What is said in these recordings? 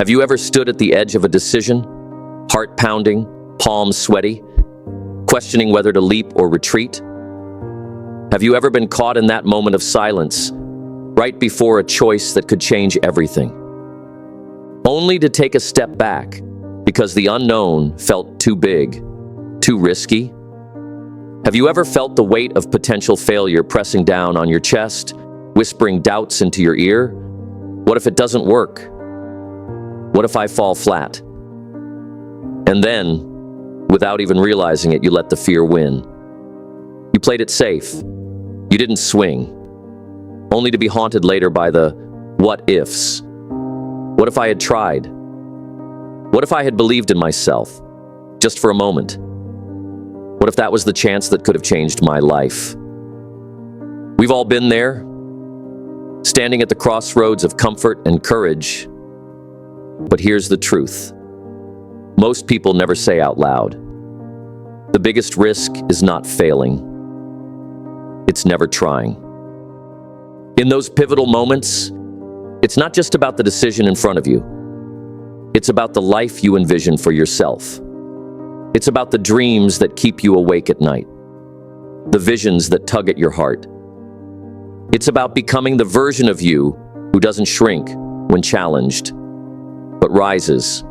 Have you ever stood at the edge of a decision, heart pounding, palms sweaty, questioning whether to leap or retreat? Have you ever been caught in that moment of silence, right before a choice that could change everything? Only to take a step back because the unknown felt too big, too risky? Have you ever felt the weight of potential failure pressing down on your chest, whispering doubts into your ear? What if it doesn't work? What if I fall flat? And then, without even realizing it, you let the fear win. You played it safe. You didn't swing, only to be haunted later by the what ifs. What if I had tried? What if I had believed in myself, just for a moment? What if that was the chance that could have changed my life? We've all been there, standing at the crossroads of comfort and courage. But here's the truth. Most people never say out loud. The biggest risk is not failing. It's never trying. In those pivotal moments, it's not just about the decision in front of you. It's about the life you envision for yourself. It's about the dreams that keep you awake at night, the visions that tug at your heart. It's about becoming the version of you who doesn't shrink when challenged, but rises.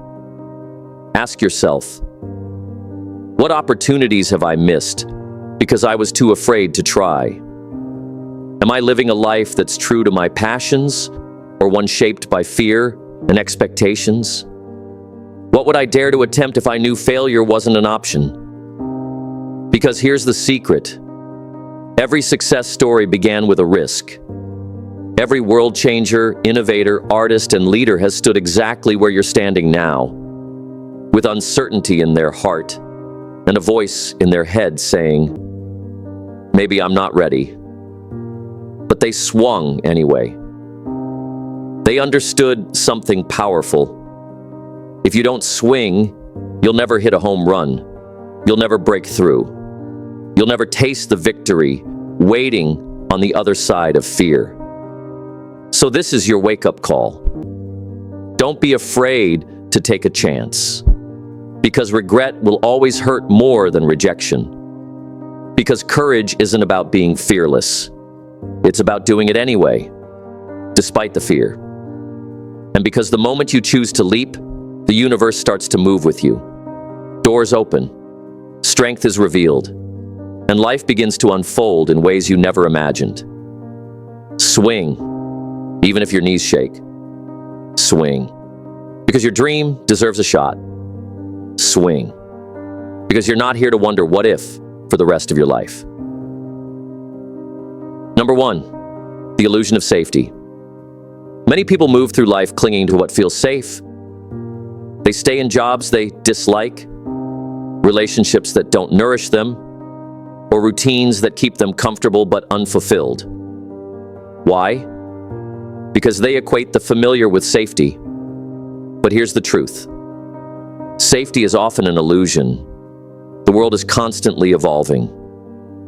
Ask yourself, what opportunities have I missed because I was too afraid to try? Am I living a life that's true to my passions or one shaped by fear and expectations? What would I dare to attempt if I knew failure wasn't an option? Because here's the secret. Every success story began with a risk. Every world changer, innovator, artist, and leader has stood exactly where you're standing now, with uncertainty in their heart and a voice in their head saying, maybe I'm not ready. But they swung anyway. They understood something powerful. If you don't swing, you'll never hit a home run. You'll never break through. You'll never taste the victory waiting on the other side of fear. So this is your wake-up call. Don't be afraid to take a chance, because regret will always hurt more than rejection. Because courage isn't about being fearless. It's about doing it anyway, despite the fear. And because the moment you choose to leap, the universe starts to move with you. Doors open, strength is revealed, and life begins to unfold in ways you never imagined. Swing, even if your knees shake. Swing, because your dream deserves a shot. Swing, because you're not here to wonder what if for the rest of your life. Number 1, the illusion of safety. Many people move through life clinging to what feels safe. They stay in jobs they dislike, relationships that don't nourish them, or routines that keep them comfortable but unfulfilled. Why? Because they equate the familiar with safety. But here's the truth. Safety is often an illusion. The world is constantly evolving.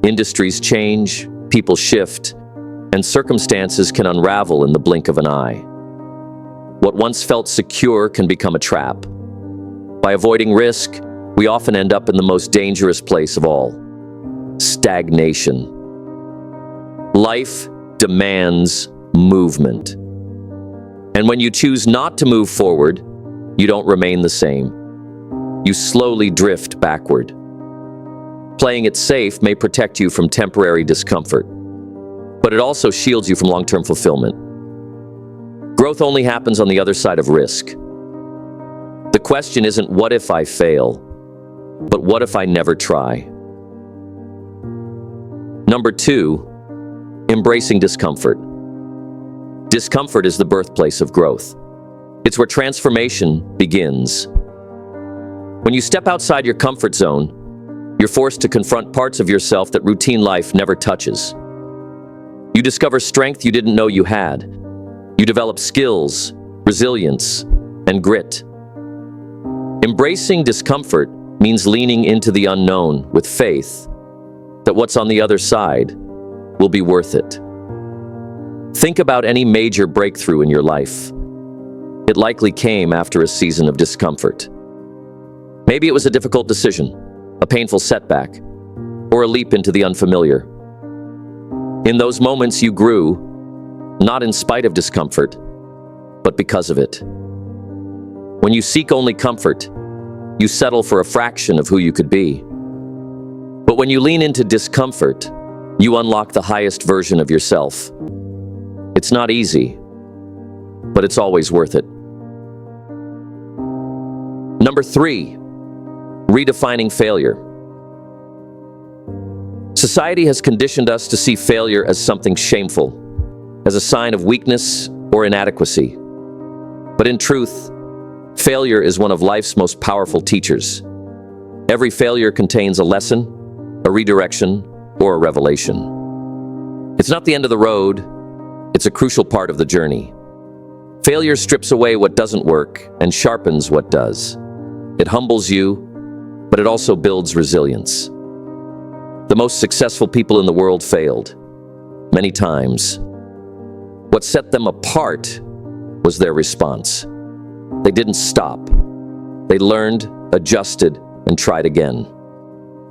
Industries change, people shift, and circumstances can unravel in the blink of an eye. What once felt secure can become a trap. By avoiding risk, we often end up in the most dangerous place of all: stagnation. Life demands movement. And when you choose not to move forward, you don't remain the same. You slowly drift backward. Playing it safe may protect you from temporary discomfort, but it also shields you from long-term fulfillment. Growth only happens on the other side of risk. The question isn't what if I fail, but what if I never try? Number 2, embracing discomfort. Discomfort is the birthplace of growth. It's where transformation begins. When you step outside your comfort zone, you're forced to confront parts of yourself that routine life never touches. You discover strength you didn't know you had. You develop skills, resilience, and grit. Embracing discomfort means leaning into the unknown with faith that what's on the other side will be worth it. Think about any major breakthrough in your life. It likely came after a season of discomfort. Maybe it was a difficult decision, a painful setback, or a leap into the unfamiliar. In those moments you grew, not in spite of discomfort, but because of it. When you seek only comfort, you settle for a fraction of who you could be. But when you lean into discomfort, you unlock the highest version of yourself. It's not easy, but it's always worth it. Number 3, redefining failure. Society has conditioned us to see failure as something shameful, as a sign of weakness or inadequacy. But in truth, failure is one of life's most powerful teachers. Every failure contains a lesson, a redirection, or a revelation. It's not the end of the road, it's a crucial part of the journey. Failure strips away what doesn't work and sharpens what does. It humbles you, but it also builds resilience. The most successful people in the world failed, many times. What set them apart was their response. They didn't stop. They learned, adjusted, and tried again.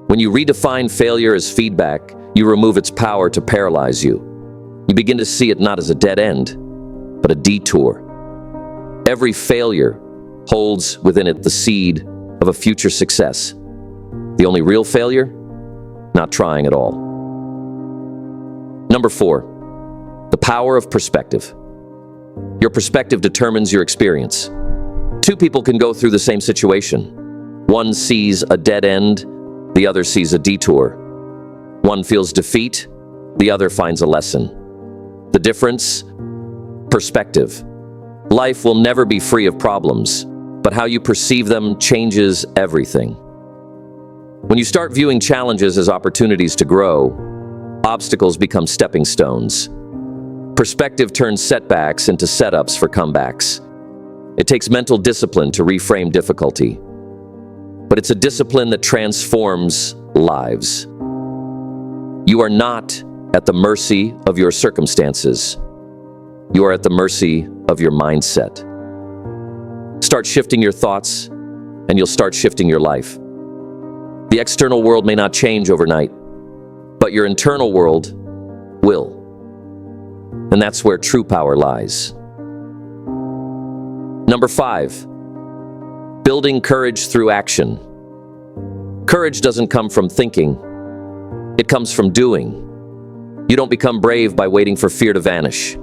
When you redefine failure as feedback, you remove its power to paralyze you. You begin to see it not as a dead end, but a detour. Every failure holds within it the seed of a future success. The only real failure? Not trying at all. Number 4, the power of perspective. Your perspective determines your experience. Two people can go through the same situation. One sees a dead end, the other sees a detour. One feels defeat, the other finds a lesson. The difference? Perspective. Life will never be free of problems, but how you perceive them changes everything. When you start viewing challenges as opportunities to grow, obstacles become stepping stones. Perspective turns setbacks into setups for comebacks. It takes mental discipline to reframe difficulty, but it's a discipline that transforms lives. You are not at the mercy of your circumstances. You are at the mercy of your mindset. Start shifting your thoughts, and you'll start shifting your life. The external world may not change overnight, but your internal world will. And that's where true power lies. Number 5, building courage through action. Courage doesn't come from thinking. It comes from doing. You don't become brave by waiting for fear to vanish.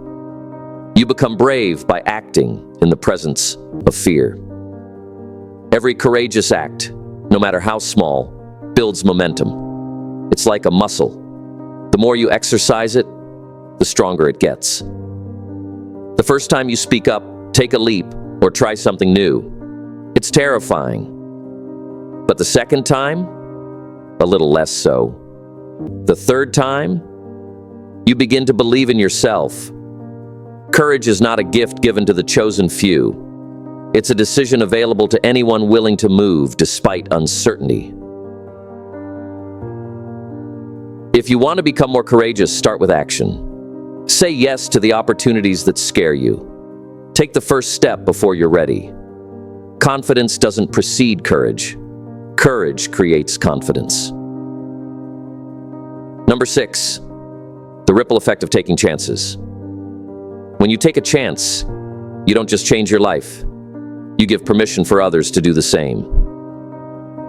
You become brave by acting in the presence of fear. Every courageous act, no matter how small, builds momentum. It's like a muscle. The more you exercise it, the stronger it gets. The first time you speak up, take a leap, or try something new, it's terrifying. But the second time, a little less so. The third time, you begin to believe in yourself. Courage is not a gift given to the chosen few. It's a decision available to anyone willing to move despite uncertainty. If you want to become more courageous, start with action. Say yes to the opportunities that scare you. Take the first step before you're ready. Confidence doesn't precede courage. Courage creates confidence. Number 6, the ripple effect of taking chances. When you take a chance, you don't just change your life. You give permission for others to do the same.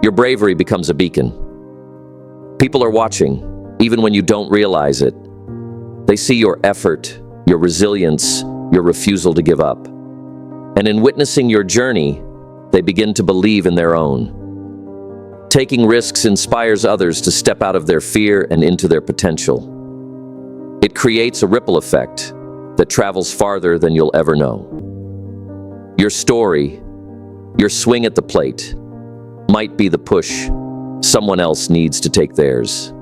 Your bravery becomes a beacon. People are watching, even when you don't realize it. They see your effort, your resilience, your refusal to give up. And in witnessing your journey, they begin to believe in their own. Taking risks inspires others to step out of their fear and into their potential. It creates a ripple effect that travels farther than you'll ever know. Your story, your swing at the plate, might be the push someone else needs to take theirs.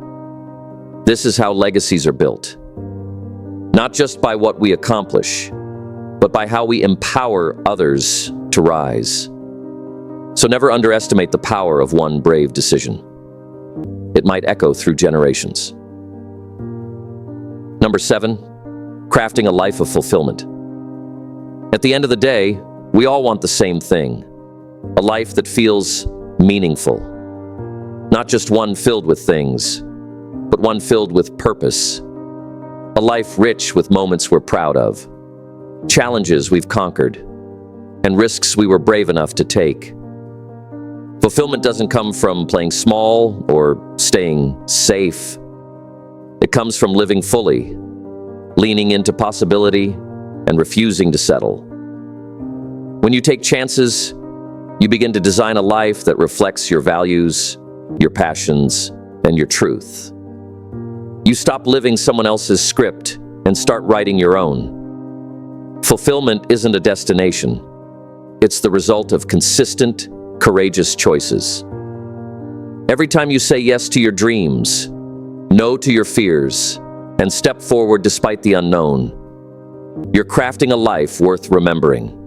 This is how legacies are built. Not just by what we accomplish, but by how we empower others to rise. So never underestimate the power of one brave decision. It might echo through generations. Number 7, crafting a life of fulfillment. At the end of the day, We all want the same thing, a life that feels meaningful. Not just one filled with things, but one filled with purpose. A life rich with moments we're proud of, challenges we've conquered, and risks we were brave enough to take. Fulfillment doesn't come from playing small or staying safe. It comes from living fully, leaning into possibility, and refusing to settle. When you take chances, you begin to design a life that reflects your values, your passions, and your truth. You stop living someone else's script and start writing your own. Fulfillment isn't a destination. It's the result of consistent, courageous choices. Every time you say yes to your dreams, no to your fears, and step forward despite the unknown, you're crafting a life worth remembering.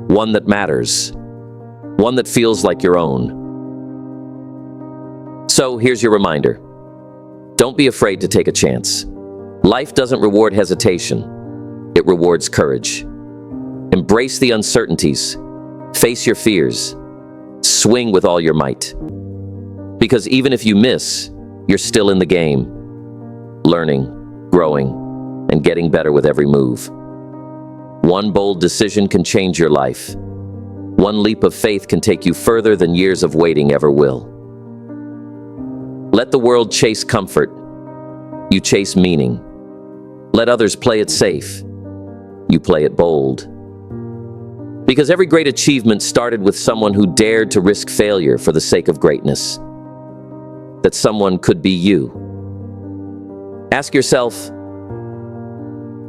One that matters. One that feels like your own. So here's your reminder. Don't be afraid to take a chance. Life doesn't reward hesitation. It rewards courage. Embrace the uncertainties. Face your fears. Swing with all your might. Because even if you miss, you're still in the game. Learning, growing, and getting better with every move. One bold decision can change your life. One leap of faith can take you further than years of waiting ever will. Let the world chase comfort. You chase meaning. Let others play it safe. You play it bold. Because every great achievement started with someone who dared to risk failure for the sake of greatness. That someone could be you. Ask yourself,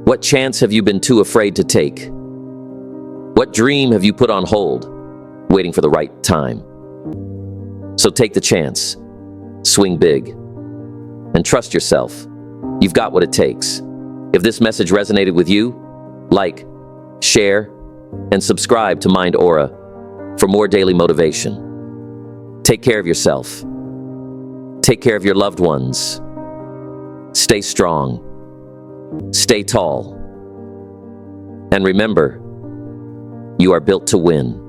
what chance have you been too afraid to take? What dream have you put on hold, waiting for the right time? So take the chance. Swing big. And trust yourself. You've got what it takes. If this message resonated with you, like, share, and subscribe to Mind Aura for more daily motivation. Take care of yourself. Take care of your loved ones. Stay strong. Stay tall. And remember, you are built to win.